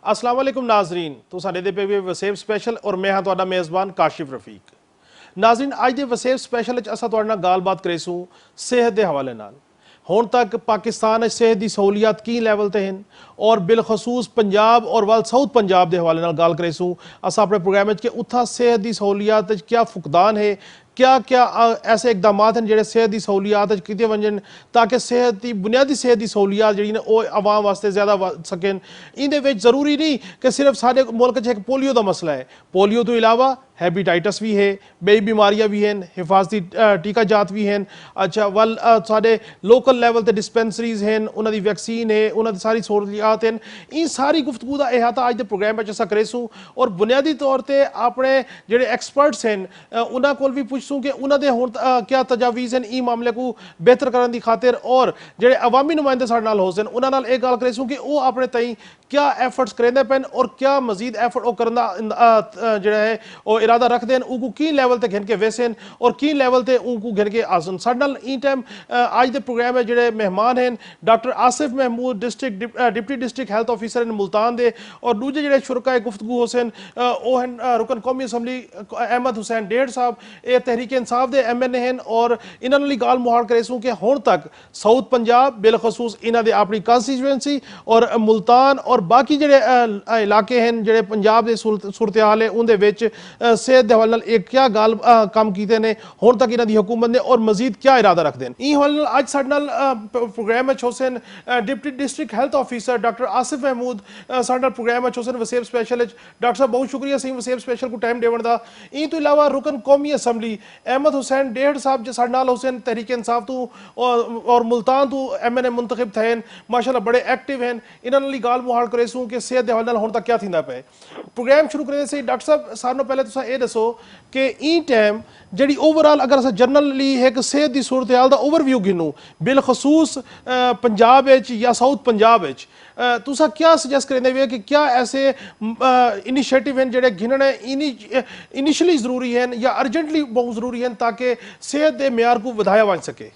अस्सलाम वालेकुम नाजरीन, तो साडे दे पे भी वसेब स्पेशल और मैं हाँ तुहाडा मेज़बान काशिफ रफीक। नाजरीन, अज दे वसेब स्पेशल असां तुहाडे नाल गलबात करेसूं सेहत के हवाले नाल। हुण तक पाकिस्तान सेहत की सहूलियात की लैवल ते हैं और बिलखसूस पंजाब और वल साउथ पंजाब के हवाले नाल गल करेसूं असां अपने प्रोग्राम कि उत्था सेहत की सहूलियात क्या फुकदान है, क्या क्या ऐसे इकदाम हैं जो सेहत की सहूलियात किए वजन ताकि सेहत की बुनियादी सेहत की सहूलियात जी आवाम वास्ते ज़्यादा वध सकन। ये जरूरी नहीं कि सिर्फ सारे मुल्क एक पोलियो का मसला है, पोलियो तो इलावा हैबिटाइटस भी है, बई बीमारियां भी हैं, हिफाजती टीका जात भी हैं। अच्छा वल साढ़े लोकल लैवल ते डिस्पेंसरीज हैं, उन्होंने वैक्सीन है, उन्होंने सारी सहूलियात हैं। इन सारी गुफ्तगू का अहाता अज के प्रोग्राम में असा करेसूँ और बुनियादी तौर पर अपने जोड़े एक्सपर्ट्स हैं उन्होंने को भी पूछसूँ कि उन्होंने हुण क्या तजावीज़ हैं ई मामले को बेहतर करने की खातिर और जोड़े अवामी नुमाइंदे साढ़े नाल हो सन उन्होंने यह गल करेसूँ कि वह अपने तई क्या एफर्ट्स करेंदे पैन और क्या मजीद एफर्ट वो करना जोड़ा है वो इरादा रखते हैं उनको की लैवल तक घिन के वैसे और की लैवल तक उनको घिन के आसन। साढ़े नाल ई टाइम अज के प्रोग्राम में जोड़े मेहमान हैं doctor Asif Mahmood deputy district health officer in Multan दे और दूजे जोड़े शुरका गुफ्तगू हो सन वो हैं रुकन कौमी असम्बली अहमद हुसैन डेढ़ साहब ये तहरीक इंसाफ के MNA हैं और इन्होंने गाल मुहाड़ करेसूँ कि हुण तक साउथ पंजाब बिलखसूस इन्होंने अपनी कॉन्स्टिट्यूएंसी और मुल्तान और बाकी जोड़े इलाके हैं जोड़े पंजाब के सूरत हाल है उनके सेहत के हवाले एक क्या गल काम किए हैं हुण तक इन्हों की हुकूमत ने और मजीद क्या इरादा रखते हैं। ई हवाले अज साडे नाल प्रोग्राम में होसन deputy district health officer doctor Asif Mahmood साडे नाल प्रोग्राम में होसन वसेब स्पेशल। डॉक्टर साहब बहुत शुक्रिया सी वसेब स्पेशल को टाइम देवन का। ई तो इलावा रुकन कौमी असम्बली अहमद हुसैन डेढ़ साहब जो साडे नाल हुसैन तहरीक इंसाफ तो और मुल्तान तो MNA मुंतखब थे माशाल्लाह बड़े एक्टिव हैं। इन्होंने गाल मुहाड़ करेसूँ कि सेहत के हवाले हुण तक क्या थींदा पे। प्रोग्राम शुरू करने से डॉक्टर साहब सारों पहले तुसां ये दसो कि ई टाइम जी ओवरऑल अगर अस जनरली एक सेहत की सूरत हाल का ओवरव्यू गिनूँ बिलखसूस पंजाब या साउथ पंजाब तुसा क्या सजेस्ट करेंगे वे कि क्या ऐसे इनिशिएटिव हैं जोड़े गिनने इनिशली जरूरी हैं या अर्जेंटली बहुत जरूरी हैं ताकि सेहत के म्यार को बढ़ाया जा सके।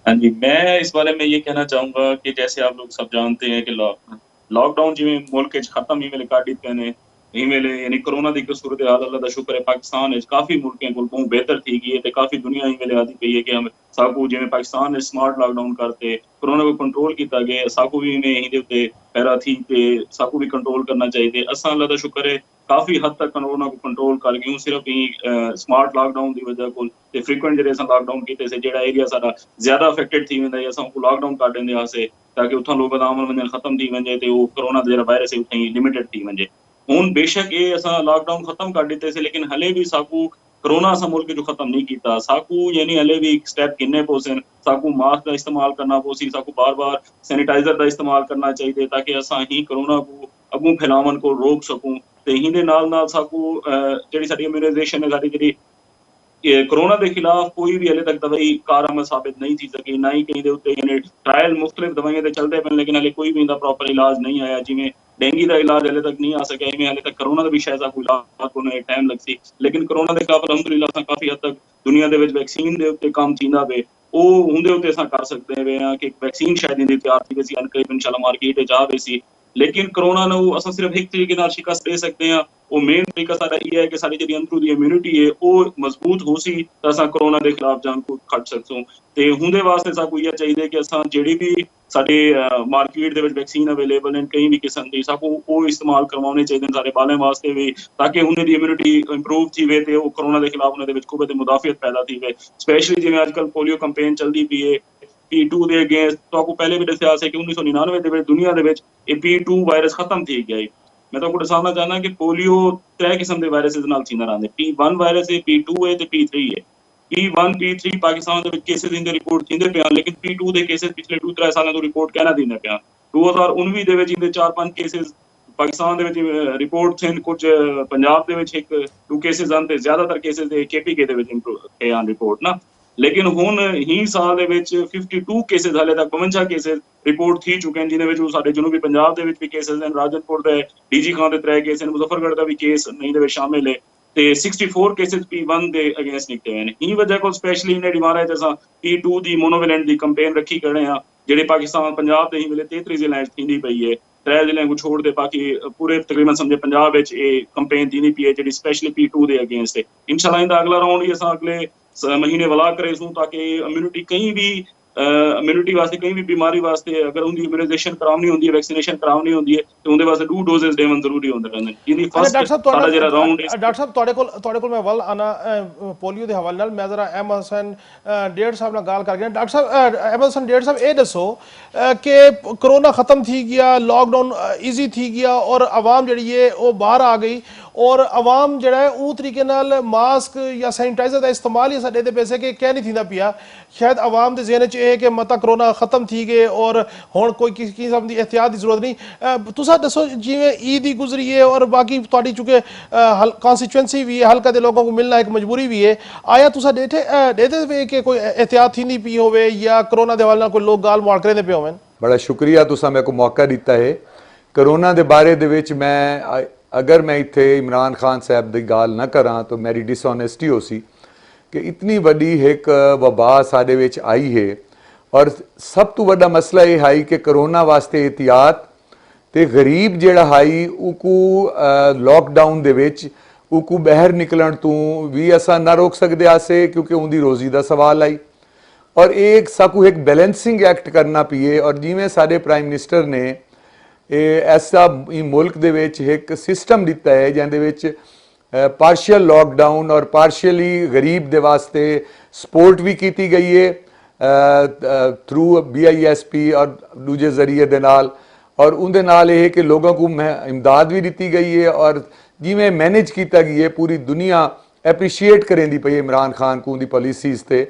हाँ जी, मैं इस बारे में ये कहना चाहूँगा कि जैसे आप लोग सब जानते हैं कि लॉकडाउन जिवें मुल्क खत्म ही काट दिते ने यानी कोरोना की सूरत हाल अल्लाह का शुक्र है पाकिस्तान काफ़ी मुल्कों को बहुत बेहतर थी गई है काफ़ी दुनिया आती पई है कि हम साकू जिवें पाकिस्तान ने स्मार्ट लॉकडाउन करते कोरोना को कंट्रोल किया गया साकू भी में उत्ते पैरा थी ते साकू भी कंट्रोल करना चाहिए। असा अल्लाह का शुक्र है काफ़ी हद तक कोरोना को कंट्रोल कर गए सिर्फ ही स्मार्ट लॉकडाउन की वजह को फ्रीकुएंट जो लॉकडाउन किए से जो एरिया सारा ज्यादा अफेक्टेड थी वेंदा असां लॉकडाउन कर देंगे से ताकि उतना लोग आमन वजन खत्म थी वजे तो कोरोना का जो वायरस है उतना ही लिमिटेड थी वजे। हुण बेशक ये असां लॉकडाउन खत्म कर दिते से लेकिन हले भी साकू कोरोना असां मुल्क जो खत्म नहीं किया साकू यानी हले भी एक स्टेप गिनने पोसन साकू मास्क का इस्तेमाल करना पोसी साकू बार बार सैनिटाइजर का इस्तेमाल करना चाहिए ताकि असां ही कोरोना को अगू फैलावन को रोक सकूँ। तो इहदे नाल नाल साकू जिहड़ी साडी इम्यूनाइजेशन है साडी जिहड़ी कोरोना के खिलाफ कोई भी हले तक दवाई कारआमद साबित नहीं थी सकी ना ही कहीं के उत्ते ट्रायल मुख्तलिफ दवाइयां तो चलते पे लेकिन हले कोई भी इनका प्रॉपर इलाज नहीं आया। जिमें डेंगी का इलाज हले तक नहीं आ सका इवें हले तक कोरोना का भी शायद कोई इलाज को टाइम लग सी लेकिन कोरोना के खिलाफ अलहमदुलिल्लाह काफ़ी हद तक दुनिया के वैक्सीन के उत्ते काम थींदा पे उहदे उत्ते असां कर सकते हैं कि वैक्सीन शायद इहदी तैयार थी वैसी अनकरीब इंशाल्लाह मार्केट आ वैसी लेकिन कोरोना ने असां सिर्फ एक तरीके नाल शिकस्त दे सकते हैं। वो मेन तरीका सारा ये है कि सारी जी अंदरू की इम्यूनिटी है वो मजबूत हो सी तो असां कोरोना के खिलाफ जंग को खट सकूँ। तो उहदे वास्ते साकू ये चाहिए कि असां जिहड़ी भी साडे मार्केट दे विच वैक्सीन अवेलेबल हैं कई भी किस्म की साकू वो इस्तेमाल करवाने चाहिए सारे बालें वास्ते भी ताकि उन्हें इम्यूनिटी इंप्रूव थी वे तो कोरोना के खिलाफ उन्हें कुवत मुदाफियत पैदा थी वे स्पेशली जिवें अजकल पोलियो कंपेन चलती पई है P2 के अगेंस्ट तो आपको पहले भी दसिया कि 1999 दुनिया के P2 वायरस खत्म थी गया है। मैं तो दसाना चाहना कि पोलियो 3 किस्म के वायरस रहते P1 वायरस है P2 है तो P3 है। P1 P3 पाकिस्तान के केसेस इनके रिपोर्ट थी पे लेकिन P2 के केसेस पिछले 2-3 सालों तो रिपोर्ट कहना दी पे 2019 के 4-5 केसेस पाकिस्तान रिपोर्ट थे कुछ पंजाब के 1-2 केसेस आते ज्यादातर केसेस KPK रिपोर्ट ना लेकिन हुण ही साल 52 केसेस हाले तक 52 केसेस रिपोर्ट थी चुके हैं जिन्हें साडे जनूबी पंजाब के भी केसेस हैं राजनपुर के DG खान के 3 केस हैं मुजफ्फरगढ़ का भी केस नहीं शामिल है तो 64 केसेस P1 के अगेंस्ट निकले हुए हैं। ई वजह को स्पेशली इन्हें डिमारा है जैसा P2 की मोनोवेलेंट की कंपेन रखी खड़े हैं ਜਿਹੜੇ ਪਾਕਿਸਤਾन पंजाब ਦੇ ਹੀ ਵੇਲੇ 33 ਜ਼ਿਲ੍ਹਿਆਂ 'ਚ ਥੀਂਦੀ ਪਈ ਹੈ। 3 ਜ਼ਿਲ੍ਹਿਆਂ ਨੂੰ ਛੋੜ ਦੇ ਬਾਕੀ ਪੂਰੇ ਤਕਰੀਬਨ ਸਮਝੇ ਪੰਜਾਬ ਵਿੱਚ ਇਹ ਕੰਪੇਨ ਥੀਂਦੀ ਪਈ ਹੈ ਜਿਹੜੀ ਸਪੈਸ਼ਲੀ P2 ਦੇ ਅਗੇਂਸਟ ਹੈ। इंशाल्लाह इंदा अगला राउंड ही असां अगले महीने वला करेसूं ताकि इम्यूनिटी कहीं भी इम्यूनिटी वास्ते कहीं भी बीमारी वास्ते अगर उनकी इम्यूनाइजेशन करावनी होंदी है वैक्सीनेशन करावनी होंदी है तो उनके वास्ते 2 डोजेस देवन जरूरी होंदे रहंदे जिहदी फर्स्ट साडा जेहड़ा राउंड है। डॉक्टर साहब ਤੁਹਾਡੇ ਕੋਲ ਮੈਂ ਵੱਲ ਆਣਾ ਪੋਲੀਓ ਦੇ ਹਵਾਲੇ ਨਾਲ ਮੈਂ ਜ਼ਰਾ ਅਹਿਮਦ ਹਸਨ ਡੇਢ ਸਾਹਿਬ ਨਾਲ ਗੱਲ ਕਰ ਗਿਆ। ਡਾਕਟਰ ਸਾਹਿਬ ਅਹਿਮਦ ਹਸਨ ਡੇਢ ਸਾਹਿਬ ਇਹ ਦੱਸੋ ਕਿ कोरोना ख़त्म थी गया लॉकडाउन ईजी थी गया और आवाम जी है वो बाहर आ गई और आवाम जड़ा है वो तरीके नाल मास्क या सैनिटाइजर का इस्तेमाल ही साडे दे पैसे के क्या नहीं थींदा पिया। शायद आवाम के जहन च है कि मता कोरोना खत्म थी गए और हुण कोई किसी किस्म की एहतियात की जरूरत नहीं। तुसा दसो जिवें ईद ही गुजरी है और बाकी तुहाडी चूंकि कॉन्स्टिट्यूएंसी भी है हल्का दे लोगों को मिलना एक मजबूरी भी है आया तुसा देते वे कि कोई एहतियात थींदी पई होवे या कोरोना दे हवाले नाल कोई लोग गाल मार करेंदे पे होवन। बड़ा शुक्रिया तुसा मेरे को मौका दिता है। करोना के बारे दे विच मैं अगर मैं इत्थे इमरान खान साहब की गाल ना करा तो मेरी डिसऑनेस्टी हो सी कि इतनी वड्डी एक वबा साडे विच आई है और सब तो वड्डा मसला ये है कि करोना वास्ते एहतियात ते गरीब जिहड़ा हाई उको लॉकडाउन दे विच उको बाहर निकलण तो भी असां ना रोक सकदे आसे क्योंकि उनकी रोजी का सवाल आई और एक साकू एक बैलेंसिंग एक्ट करना पीए और जिमें साडे प्राइम मिनिस्टर ने ऐसा मुल्क दे विच एक सिस्टम दिता है जिहदे विच पार्शियल लॉकडाउन और पार्शियली गरीब दे वास्ते सपोर्ट भी की गई है थ्रू BISP और दूजे जरिए दे नाल और उनके नाल ये कि लोगों को इमदाद भी दी गई है और जिमें मैनेज किया गया है पूरी दुनिया एप्रीशिएट करेंदी पई इमरान खान को उनकी पॉलिसीज़ ते।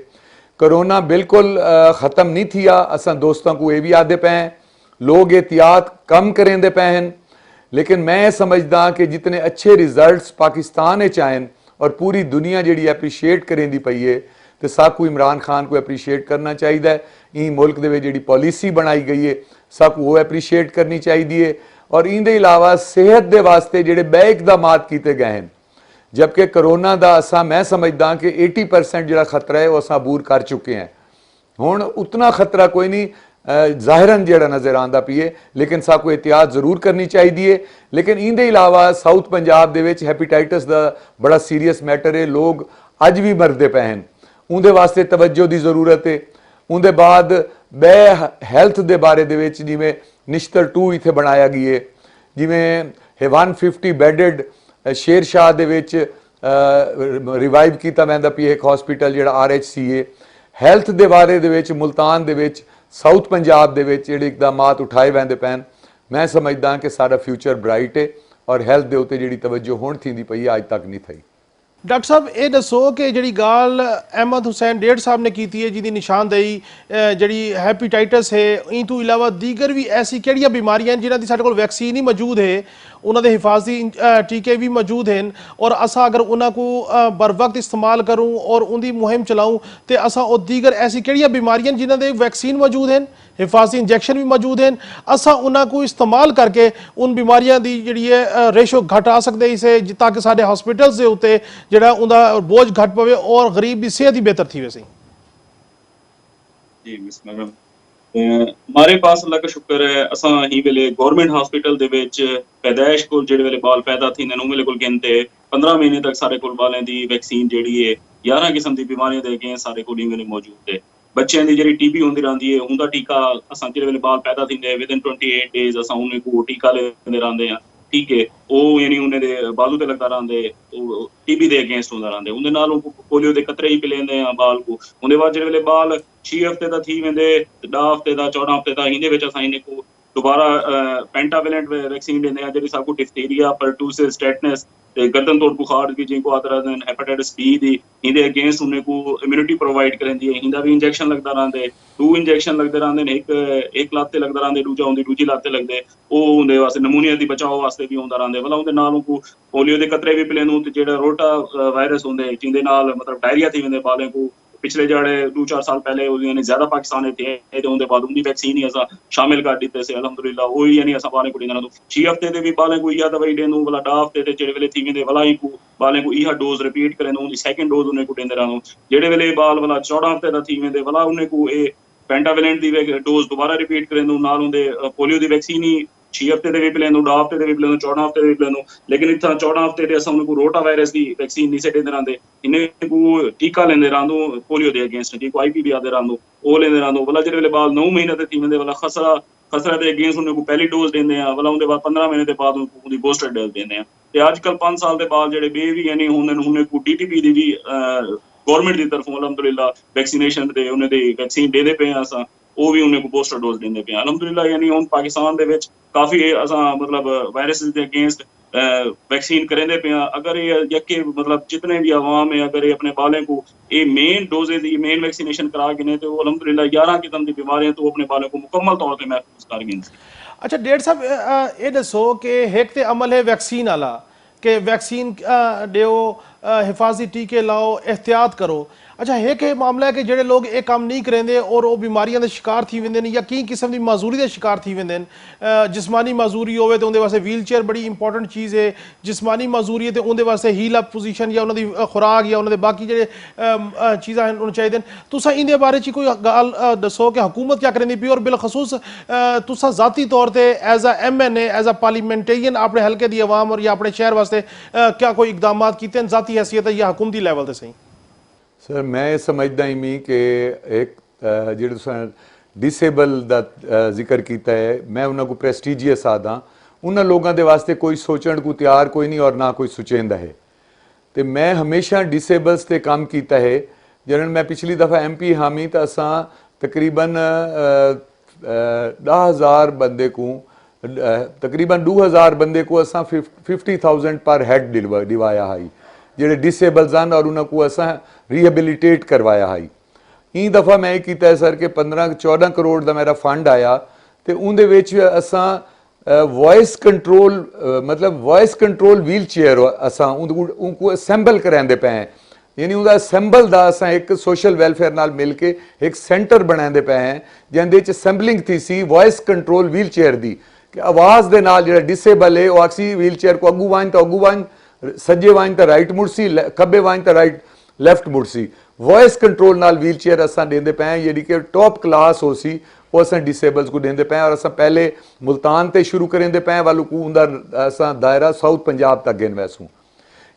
करोना बिल्कुल ख़त्म नहीं थिया असां दोस्तों को ये भी आदे पे हैं लोग एहतियात कम करेंदे पे हैं लेकिन मैं समझदा कि जितने अच्छे रिजल्ट्स पाकिस्तान आए और पूरी दुनिया जी एप्रीशिएट करेंदी पई है तो साकू इमरान खान को एप्रीशिएट करना चाहिए है। ई मुल्क दे जी पॉलिसी बनाई गई है साकू वो एप्रीशिएट करनी चाहिए और इनके अलावा सेहत के वास्ते जोड़े बै इकदाम किए गए हैं जबकि करोना का असा मैं समझदा कि 80% जो खतरा है वो असा अबूर कर चुके हैं। हुण उतना खतरा कोई नहीं ज़ाहिरन जोड़ा नज़र आता पी है लेकिन साकू एहतियात जरूर करनी चाहिए। लेकिन इनके अलावा साउथ पंजाब दे विच हैपेटाइटिस का बड़ा सीरीयस मैटर है लोग अज भी मरदे पे हैं उनके वास्ते तवज्जो की जरूरत है। उनके बाद बै हैल्थ के बारे दे विच जिवें निश्तर 2 इत्थे बनाया गया है जिवें 150 बैडेड शेर शाह दे विच रिवाइव किया वैंदा पी एक हॉस्पिटल जिहड़ा RHC है। हैल्थ के बारे दे विच मुल्तान दे विच साउथ पंजाब दे विच जिहड़े इकदाम उठाए वैंदे पैन मैं समझदा कि सारा फ्यूचर ब्राइट है और हैल्थ के उत्ते जिहड़ी तवज्जो हुण थींदी पई है अज तक नहीं थी। डॉक्टर साहब ये दसो कि जी गाल अहमद हुसैन डेढ़ साहब ने की है जिसकी निशानदेही जी हैपेटाइटिस है इन तो इलावा दीगर भी ऐसी किहड़ियां बीमारियां हैं जिन्हां दी साडे कोल वैक्सीन ही मौजूद है उन्होंने हिफाजती टीके भी मौजूद हैं और असा अगर उन्हों को बर वक्त इस्तेमाल करूँ और उनकी मुहिम चलाऊँ तो असा और दीगर ऐसी किहड़ियां बीमारियां जिन्हां दे वैक्सीन मौजूद हैं हिफाजती इंजैक्शन भी मौजूद हैं असा उन्हों को इस्तेमाल करके उन बीमारियां की जी है रेशो घटा सकते इसे ताकि साडे हॉस्पिटल्स के उत्ते जिहड़ा उनका बोझ घट पवे और गरीब की सेहत ही बेहतर थी वैसे। जी बिस्मिल्लाह हमारे पास अल्लाह का शुक्र है असा ही वेले गवर्नमेंट हॉस्पिटल दे विच पैदाइश कोल जेड़े वेले बाल पैदा थी ने वेले कोल गिनते 15 महीने तक सारे कोल बालें दी वैक्सीन जेड़ी है 11 किस्म दी बीमारियां दे अगेंस्ट सारे कोल ही वेले मौजूद है। बच्चों की जी TB होंदी रहंदी है उनका टीका असा जेड़े वेले बाल पैदा थींदे विद इन 28 डेज असा उन्हें को टीका लेंदे रहंदे हैं ठीक है वो यानी उन्हें दे बालू ते लगदा रहंदे TB दे अगेंस्ट होंदा रहंदे उनदे नाल पोलियो दे कतरे ही पिलेंदे हैं बाल को उनदे बाद जेड़े वेले बाल 6 हफ्ते दा थी वेंदे 10 हफ्ते दा 14 हफ्ते दा इहदे विच असा इन्हें को दोबारा पेंटावेलेंट वैक्सीन देंदे हैं जेड़ी सबको डिफ्थीरिया परटूसिस टेटनस ते गर्दन तोड़ बुखार की जिनको आदर रहंदे हेपेटाइटिस B दी इहदे अगेंस्ट उन्हें को इम्यूनिटी प्रोवाइड करंदी है इहदा भी इंजेक्शन लगदा रहंदे 2 इंजेक्शन लगदे रहंदे ने एक लात ते लगदा रहंदे दूजा उंदी दूजी लात ते लगदे ओ उंदे वास्ते नमूनिया दी बचाव वास्ते भी होंदा रहंदे भला उंदे नाल को पोलियो दे कतरे भी पिलेंदू ते जेड़ा रोटा वायरस होंदे जिंदे नाल मतलब डायरिया थी वेंदे बालें को पिछले जड़े 2-4 साल पहले यानी ज्यादा पाकिस्तान थे उनके बाद उनकी वैक्सीन ही असा शामिल कर दी से अलहमदुलिल्लाह वो यानी असा बालें को देना 6 हफ्ते के भी बालें को यह दवाई देनू वाला 10 हफ्ते ते जेड़े वेले थी वेंदे वाला ही को बालें को यह डोज रिपीट करें उनकी सेकंड डोज उन्हें को देंदे रहूं जेड़े वेले बाल वाला 14 हफ्ते दा थी वेंदे वाला उन्हें को ए ਪੈਂਟਾਵੈਲੈਂਟ ਦੀ ਡੋਜ਼ ਦੁਬਾਰਾ ਰਿਪੀਟ ਕਰਨ ਨੂੰ, ਨਾਲ ਉਹਦੇ ਪੋਲੀਓ ਦੀ ਵੈਕਸੀਨ ਹੀ 6 ਹਫ਼ਤੇ ਦੇ ਵੀ ਪਲੈਨ ਨੂੰ, 10 ਹਫ਼ਤੇ ਦੇ ਵੀ ਪਲੈਨ ਨੂੰ, 14 ਹਫ਼ਤੇ ਦੇ ਵੀ ਪਲੈਨ ਨੂੰ। ਲੇਕਿन इतना 14 हफ्ते ਦੇ ਅਸਾਂ ਉਹਨੂੰ ਰੋਟਾ ਵਾਇਰਸ ਦੀ ਵੈਕਸੀਨ ਨਹੀਂ ਸੇ ਦਿੰਦੇ ਰਹਿੰਦੇ, ਇਹਨੇ ਕੋ ਟੀਕਾ ਲੈਂਦੇ ਰਹਿੰਦੋ ਪੋਲੀਓ ਦੇ ਅਗੇਂਸਟ, ਜੀ ਕੋਈ IPV ਆਦੇ ਰਹਿੰਦੋ ਉਹ ਲੈਂਦੇ ਰਹਿੰਦੋ। ਵਾਲਾ ਜਿਹੜੇ ਵੇਲੇ ਬਾਅਦ 9 ਮਹੀਨੇ ਤੇ ਥੀ ਵੰਦੇ ਵਾਲਾ ਖਸਰਾ ਦੇ ਅਗੇਂਸਟ ਉਹਨੇ ਕੋ ਪਹਿਲੀ ਡੋਜ਼ ਦਿੰਦੇ ਆ, ਵਾਲਾ ਉਹਦੇ ਬਾਅਦ 15 ਮਹੀਨੇ ਦੇ ਬਾਅਦ ਉਹਦੀ ਬੂਸਟਰ ਡੋਜ਼ ਦਿੰਦੇ ਆ। ਤੇ ਅੱਜ ਕੱਲ 5 ਸਾਲ ਦੇ ਬਾਅਦ ਜਿਹੜੇ ਬੇਬੀ ਯਾਨੀ ਉਹਨੇ ਕੋ DTP ਦੀ ਵੀ ਗਵਰਨਮੈਂਟ ਦੀ ਤਰਫੋਂ ਅਲਹਮਦੁਲਿਲਾ ਵੈਕਸੀਨੇਸ਼ਨ ਦੇ ਉਹਨੇ ਦੀ ਵੈਕਸੀਨ ਦੇ ਪਏ ਆ ਅਸਾਂ, ਉਹ ਵੀ ਉਹਨੇ ਕੋ ਬੂਸਟਰ ਡੋਜ਼ ਦਿੰਦੇ ਪਏ ਆ ਅਲਹਮਦੁਲਿਲਾ। ਯਾਨੀ ਹੁਣ ਪਾਕਿਸਤਾਨ ਦੇ ਵਿੱਚ ਕਾਫੀ ਅਸਾਂ ਮਤਲਬ ਵਾਇਰਸ ਦੇ ਅਗੇਂस्ट वैक्सीन करेंदे पे। अगर ये यके मतलब जितने भी अवाम है अगर ये अपने बालें को ये मेन डोजेज ये मेन वैक्सीनेशन करा गए तो अलहमदुलिल्लाह 11 किस्म की बीमारियां तो अपने बालों को मुकम्मल तौर पर महफूज कर गए। अच्छा डेढ़ साहब ये दसो कि एक तो अमल है वैक्सीन वाला कि वैक्सीन दियो, हिफाजती टीके लाओ, एहतियात करो। अच्छा एक मामला है कि ਜਿਹੜੇ ਲੋਕ ਇਹ ਕੰਮ ਨਹੀਂ ਕरेंदे और ਉਹ ਬਿਮਾਰੀਆਂ ਦੇ ਸ਼ਿਕਾਰ ਥੀ ਵੰਦੇ ਨੇ ਜਾਂ ਕਈ ਕਿਸਮ ਦੀ ਮਾਜ਼ੂਰੀ ਦੇ ਸ਼ਿਕਾਰ ਥੀ ਵੰਦੇ ਨੇ। ਜਿਸਮਾਨੀ ਮਾਜ਼ੂਰੀ ਹੋਵੇ ਤਾਂ ਉਹਦੇ ਵਾਸਤੇ ਵੀਲ ਚੇਅਰ ਬੜੀ ਇੰਪੋਰਟੈਂਟ ਚੀਜ਼ ਹੈ। ਜਿਸਮਾਨੀ ਮਾਜ਼ੂਰੀ ਹੈ ਤੇ ਉਹਦੇ ਵਾਸਤੇ ਹੀਲ ਅਪ ਪੋਜੀਸ਼ਨ ਜਾਂ ਉਹਨਾਂ ਦੀ ਖੁਰਾਕ ਜਾਂ ਉਹਨਾਂ ਦੇ ਬਾਕੀ ਜਿਹੜੇ ਚੀਜ਼ਾਂ ਹੋਣ ਚਾਹੀਦੇ ਨੇ। ਤੁਸੀਂ ਇਹਦੇ ਬਾਰੇ ਚ ਕੋਈ ਗੱਲ ਦੱਸੋ ਕਿ ਹਕੂਮਤ ਕੀ ਕਰੇਂਦੀ ਪਈ ਔਰ ਬਿਲਖਸੂਸ ਤੁਸੀਂ ਜ਼ਾਤੀ ਤੌਰ ਤੇ as a MNA as a parliamentarian ਆਪਣੇ ਹਲਕੇ ਦੀ ਆਵਾਮ ਔਰ ਜਾਂ ਆਪਣੇ ਸ਼ਹਿਰ ਵਾਸਤੇ क्या कोई इकदाम किए ज़ाती हैसियत है या हुकूमती लैवल से सही? सर मैं ये समझदा ही मी कि एक जो डिसेबल का जिक्र किया है, मैं उन्होंने को प्रेस्टीजियस आदा, उन्होंने लोगों के वास्ते कोई सोचण को तैयार कोई नहीं और ना कोई सोचेंदा है। तो मैं हमेशा डिसेबल्स से काम किया है। जिन्हें मैं पिछली दफ़ा MP हामी तो असा तकरीबन 10,000 बंदे को तकरीबन 2,000 बंदे को असा 50,000 पर हैड दिवाया है ਜਿਹੜੇ डिसेबल्स हैं और उन्होंने असा रीहैबिलिटेट करवाया है। ई दफ़ा मैं किया सर कि 15-14 करोड़ का मेरा फंड आया तो उनके असा वॉइस कंट्रोल मतलब वॉइस कंट्रोल व्हील चेयर असा उनको असैंबल कराते पे हैं। यानी उनका असैंबल का असा एक सोशल वैलफेयर नाल मिल के एक सेंटर बनाते पे हैं जिंदे असैंबलिंग थी सी वॉइस कंट्रोल व्हील चेयर की कि आवाज़ के नाल जो डिसेबल है वह आखसी व्हील चेयर को अगू वाइन तो अगू वाइन, सज्जे वाइन तो राइट मुड़सी, खब्बे वाइन तो राइट लैफ्ट मुड़सी। वॉइस कंट्रोल नाल व्हील चेयर असा देंदे पे हैं जी कि टॉप क्लास हो सी वो असा डिसेबल्स को देंदे पे हैं। और असा पहले मुल्तान ते शुरू करेंदे पे हैं वालू को उनका असा दायरा साउथ पंजाब तक गिन वैसू।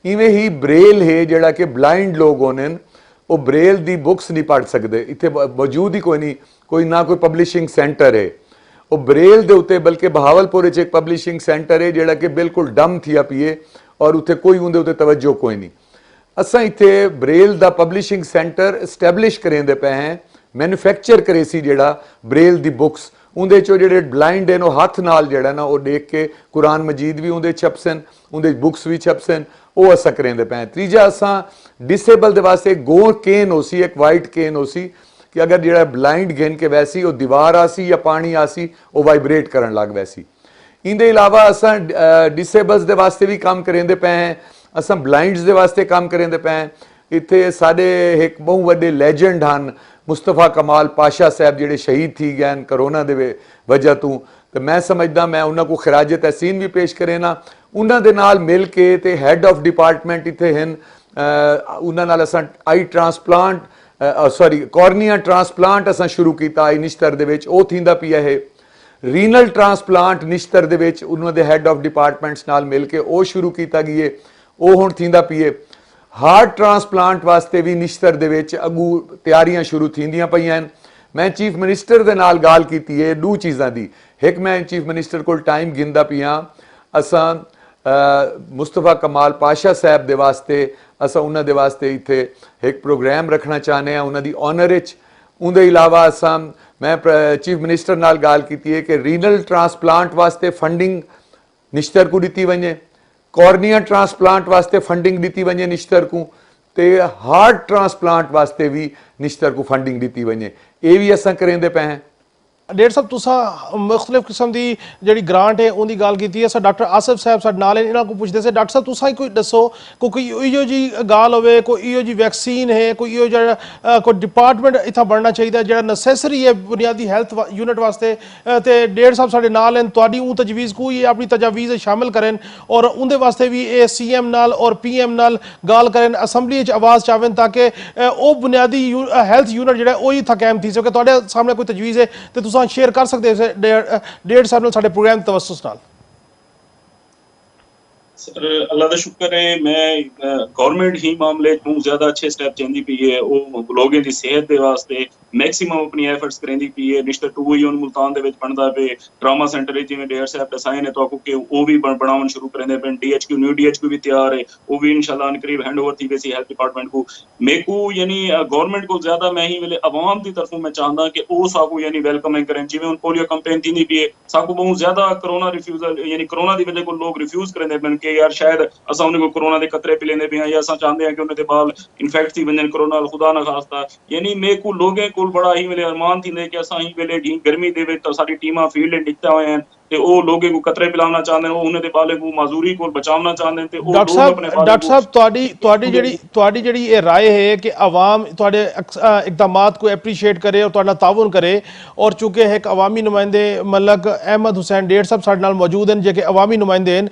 इवें ही ब्रेल है जोड़ा कि ब्लाइंड लोग होने वो ब्रेल की बुक्स नहीं पढ़ सकते, इतने मौजूद ही कोई नहीं, कोई ना कोई पब्लिशिंग सेंटर है वो ब्रेल के उत्ते। बल्कि बहावलपुर एक पब्लिशिंग सेंटर है जोड़ा कि बिल्कुल डम थिया पिए और उत्थे कोई उनके उत्ते तवज्जो कोई नहीं। असा इतने ब्रेल का पब्लिशिंग सेंटर इस्टैबलिश करेंदे पे हैं, मैन्युफैक्चर करे सी जोड़ा ब्रेल की बुक्स उनके चो जो ब्लाइंड हैं वो हथ नाल जोड़ा ना वो देख के कुरान मजीद भी उनके छपसन, उनके बुक्स भी छपसन, वो असा करेंदे पे हैं। तीजा असा डिसेबल के वास्ते गो केन हो सी, एक वाइट केन हो सी कि अगर जो ब्लाइंड गिन के वैसी वो दीवार आसी या पानी आसी वो वाइब्रेट करन लग वैसी। इनके अलावा असा डिसेबल्स के वास्ते भी काम करेंदे पे हैं, असा ब्लाइंड्स के वास्ते काम करेंदे पे हैं। इत्थे साडे एक बहुत वड्डे लैजेंड हैं मुस्तफा कमाल पाशा साहब जिहड़े शहीद थी गए करोना के वजह तो मैं समझदा मैं उन्होंने को खराज तहसीन भी पेश करे ना उन्होंने नाल मिल के ते हैड ऑफ डिपार्टमेंट इत्थे हैं उन्होंने नाल असा आई ट्रांसप्लांट सॉरी कॉर्निया ट्रांसप्लांट असा शुरू किया आई निश्तर दे विच वो थींदा पिया है। रीनल ट्रांसप्लांट निश्तर दे विच उन्होंने हैड ऑफ डिपार्टमेंट्स नाल मिल के वो शुरू किया गई है, वो हुण थींदा पिए। हार्ट ट्रांसप्लांट वास्ते भी निश्तर दे विच अगू तैयारियां शुरू थींदियां पईयां। मैं चीफ मिनिस्टर दे नाल गल कीती है दो चीज़ां दी, एक मैं चीफ मिनिस्टर को टाइम गिनदा पिया असा मुस्तफा कमाल पाशा साहब दे वास्ते असा उन्हां दे वास्ते इत्थे एक प्रोग्राम रखना चाहते हैं उन्हां दी ऑनर विच। उनके अलावा असा मैं चीफ मिनिस्टर नाल गल कीती है कि रीनल ट्रांसप्लांट वास्ते फंडिंग निश्तर को दी वजे, कॉर्निया ट्रांसप्लांट वास्ते फंडिंग दी वजे निश्तर को, ते हार्ट ट्रांसप्लांट वास्ते भी निश्तर को फंडिंग दी वजे। ये भी असा करेंदे पे हैं। ਡੇਢ ਸਾਹਿਬ ਤੁਸੀਂ ਮੁxtਲਿਫ ਕਿਸਮ ਦੀ ਜਿਹੜੀ ਗ੍ਰਾਂਟ ਹੈ ਉਹਦੀ ਗੱਲ ਕੀਤੀ ਹੈ। ਸਰ ਡਾਕਟਰ ਆਸਿਫ ਸਾਹਿਬ ਸਾਡੇ ਨਾਲ ਇਹਨਾਂ ਕੋਲ ਪੁੱਛਦੇ ਸੀ, ਡਾਕਟਰ ਸਾਹਿਬ ਤੁਸੀਂ ਕੋਈ ਦੱਸੋ ਕੋਈ ਇਹੋ ਜੀ ਗੱਲ ਹੋਵੇ, ਕੋਈ ਇਹੋ ਜੀ ਵੈਕਸੀਨ ਹੈ, ਕੋਈ ਇਹੋ ਜਿਹਾ ਕੋਈ ਡਿਪਾਰਟਮੈਂਟ ਇੱਥੇ ਬਣਨਾ ਚਾਹੀਦਾ ਜਿਹੜਾ ਨੈਸੈਸਰੀ ਹੈ ਬੁਨਿਆਦੀ ਹੈਲਥ ਯੂਨਿਟ ਵਾਸਤੇ। ਤੇ ਡੇਢ ਸਾਹਿਬ ਸਾਡੇ ਨਾਲ ਹਨ, ਤੁਹਾਡੀ ਉਹ ਤਜਵੀਜ਼ ਕੋਈ ਆਪਣੀ ਤਜਾਵੀਜ਼ ਸ਼ਾਮਿਲ ਕਰਨ ਔਰ ਉਹਦੇ ਵਾਸਤੇ ਵੀ ਇਹ CM ਨਾਲ ਔਰ PM ਨਾਲ ਗੱਲ ਕਰਨ, ਅਸੈਂਬਲੀ 'ਚ ਆਵਾਜ਼ ਚਾਵਨ ਤਾਂ ਕਿ ਉਹ ਬੁਨਿਆਦੀ ਹੈਲਥ ਯੂਨਿਟ ਜਿਹੜਾ ਉਹ ਹੀ ਕਾਇਮ ਥੀ ਸਕੇ। ਤੁਹਾਡੇ ਸਾਹਮਣੇ ਕੋਈ ਤਜਵੀਜ਼ ਹੈ ਤੇ ਤੁਸੀਂ शेयर कर सकते हैं डेढ़ साल में साडे प्रोग्राम तवस्सुस नाल। सर अल्लाह का शुक्र है, मैं गवर्नमेंट ही मामले बहुत ज्यादा अच्छे स्टेप चेंदी पई है। वो लोगों की सेहत के वास्ते मैक्सिमम अपनी एफर्ट्स करेंदी पई है। रिश्ता 2 ही मुल्तान दे विच बनदा पे, ट्रामा सेंटर जिवें डेढ़ साहब दसाए ने तो कि वो भी बनावन शुरू करेंदे पे। DHQ न्यू DHQ भी तैयार है, वो भी इंशाल्लाह करीब हैंड ओवर थी वैसी हेल्थ डिपार्टमेंट को। मेरे को यानी गवर्नमेंट को ज्यादा मैं ही वेले अवाम की तरफों मैं चाहता कि वो साकू यानी वेलकमिंग करें। जिवें हुण पोलियो कैंपेन थी भी है, साकू बहुत ज्यादा कोरोना रिफ्यूजल यानी कोरोना की वजह को लोग रिफ्यूज करेंदे पे कि यार शायद असां उन्हें को कोरोना के कतरे पी लेंदे पे हैं या असां चाहते हैं कि उन्हें बाल इन्फेक्ट थी वंजन कोरोना खुदा ना खास्ता। यानी मेरे को लोगों को बड़ा ही वेले अरमान थी कि असां ही वेले गर्मी दे विच साडी टीमां फील्ड निकता हुए हैं ते वो लोगों को कतरे पिलाना चाहते हैं, वो उन्हें दे बाले को माजूरी को बचावना चाहते हैं ते वो डॉक्टर साहब ਤੁਹਾਡੀ ਜਿਹੜੀ ਇਹ ਰਾਏ है कि आवाम ਤੁਹਾਡੇ इकदामात को एप्रीशिएट करे और ਤੁਹਾਡਾ ताउन करे और चूंकि एक अवामी नुमाइंदे मलक अहमद हुसैन डेढ़ साहब साडे नाल मौजूद हैं जेके अवामी नुमाइंदे हैं,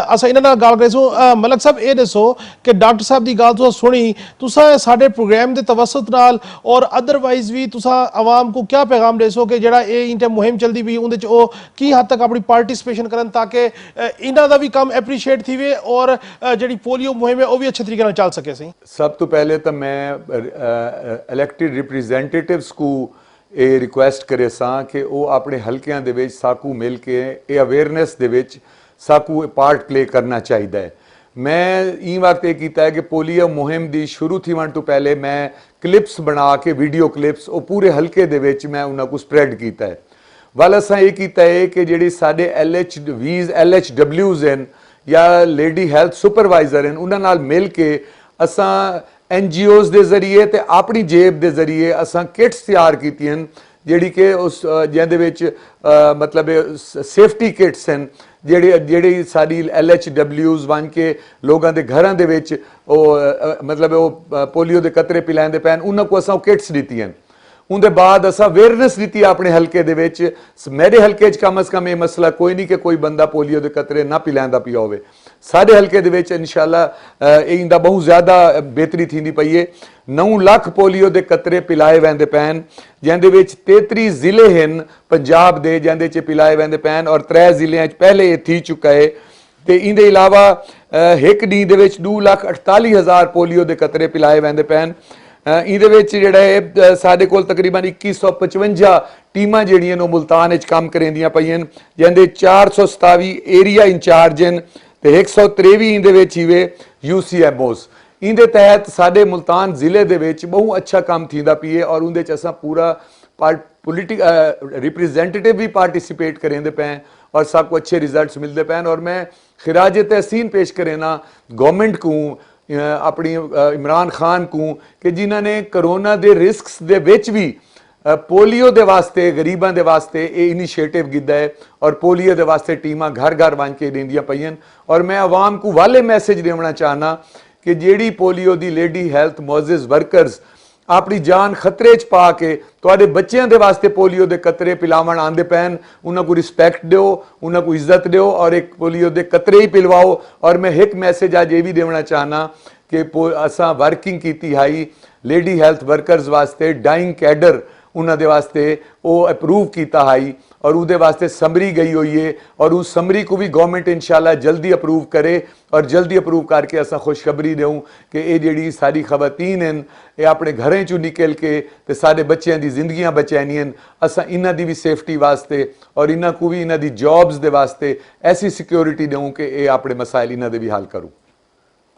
असां इन्हां नाल गल करेसूं। मलक साहब ये दसो कि डॉक्टर साहब की गल तुसां सुनी, तुसां साडे प्रोग्राम के तवसत नाल और अदरवाइज भी तुसां अवाम को क्या पैगाम देसो कि जिहड़ा ये इंटे मुहिम चलदी पई उहदे च ओ की हद तक अपनी पार्टिसिपेशन करन ताकि इन्हां दा भी काम एप्रीशिएट थीवे और जिहड़ी पोलियो मुहिम है वो भी अच्छे तरीके नाल चल सके। सी सब तो पहले तो मैं इलैक्टेड रिप्रजेंटेटिव्स को ये रिक्वेस्ट करे सां कि वो अपने हल्कियां दे विच साकू मिल के ये अवेयरनेस दे विच साकू पार्ट प्ले करना चाहिए। मैं ई वक्त ये किया है कि पोलियो मुहिम दी शुरू थी वन तो पहले मैं क्लिप्स बना के वीडियो क्लिप्स वो पूरे हल्के दे विच मैं उन्हां को स्प्रैड किया है। वाल असां ये किया है कि जिहड़ी साडे LHWs हैं या लेडी हेल्थ सुपरवाइजर हैं उन्हां नाल मिल के असां NGOs दे जरिए ते अपनी जेब दे जरिए असां किट्स तैयार कीतियां जिहड़ी कि उस जिहदे विच मतलब सेफ्टी किट्स हैं ਜਿਹੜੀ ਸਾਡੀ LHWs बन के लोगों के घरों के विच मतलब वो पोलियो के कतरे पिलाते पैन उन्होंने को असां किट्स दित्तियां। उनके बाद असा अवेयरनेस दी अपने हल्के दे विच। मेरे हल्के कम अज़ कम ये मसला कोई नहीं कि कोई बंदा पोलियो के कतरे ना पिलांदा पिया होवे। साडे हल्के दे विच इंशाअल्लाह इंदा बहुत ज़्यादा बेहतरी थींदी पई है। 9 लाख पोलियो के कतरे पिलाए वेंदे पैन, जिहदे विच 33 ज़िले हैं पंजाब दे जिहदे च पिलाए वेंदे पैन और 3 ज़िलियां पहले ये थी चुका है। तो इनके अलावा एक डी दे विच 2,48,000 पोलियो के कतरे पिलाए वेंदे पैन। ਇਹਦੇ ਵਿੱਚ ਜਿਹੜਾ ਹੈ ਸਾਡੇ ਕੋਲ ਤਕਰੀਬਨ 2155 ਟੀਮਾਂ ਜਿਹੜੀਆਂ ਨੇ ਮੁਲਤਾਨ ਵਿੱਚ ਕੰਮ ਕਰਦੀਆਂ ਪਈਆਂ, ਜਿਹਦੇ 427 ਏਰੀਆ ਇੰਚਾਰਜ ਹਨ ਤੇ 123 ਇਹਦੇ ਵਿੱਚ ਹੀਵੇ UCMOs। ਇਹਦੇ ਤਹਿਤ ਸਾਡੇ ਮੁਲਤਾਨ ਜ਼ਿਲ੍ਹੇ ਦੇ ਵਿੱਚ ਬਹੁਤ ਅੱਛਾ ਕੰਮ ਥੀਂਦਾ ਪਈ ਹੈ और ਉਹਦੇ ਚ ਅਸਾਂ पूरा रिप्रेजेंटेटिव भी पार्टिसिपेट करेंदे पे और सबको अच्छे रिजल्ट्स मिलते पे। और मैं खिराज तहसीन पेश करें ना गवर्नमेंट को अपनी इमरान खान को कि जिन्होंने करोना के रिस्क्स दे विच भी पोलियो के वास्ते गरीबों के वास्ते ये इनिशिएटिव किया है और पोलियो के वास्ते टीमां घर घर बन के देंदियां पईयां। और मैं आवाम को वाले मैसेज देना चाहना कि जिहड़ी पोलियो की लेडी हेल्थ मोअज़्ज़िज़ वर्कर्स अपनी जान खतरे च पा के तुहाडे बच्चों के वास्ते पोलियो के कतरे पिलावन आंदे पैन, उन्होंने को रिस्पैक्ट दो, उन्होंने को इज्जत दो और एक पोलियो के कतरे ही पिलवाओ। और मैं एक मैसेज अज ये भी देना चाहना कि असां वर्किंग की हाई लेडी हेल्थ वर्कर्स वास्ते डाइंग कैडर उन्होंने वास्ते वो अप्रूव किया हाई और उहदे वास्ते समरी गई हुई है और उस समरी को भी गवर्नमेंट इंशाल्लाह जल्दी अप्रूव करे और जल्दी अप्रूव करके असां खुशखबरी देऊँ कि ये जिहड़ी साडी खवातीन हैं ये अपने घरें चों निकल के ते साडे बच्चों की जिंदगियां बचानियां। असां इन्हां दी भी सेफ्टी वास्ते और इन्हां को भी इन्हां दी जॉब्स दे वास्ते ऐसी सिक्योरिटी देऊँ कि ये अपने मसाइल इन्हां दे भी हल करूँ।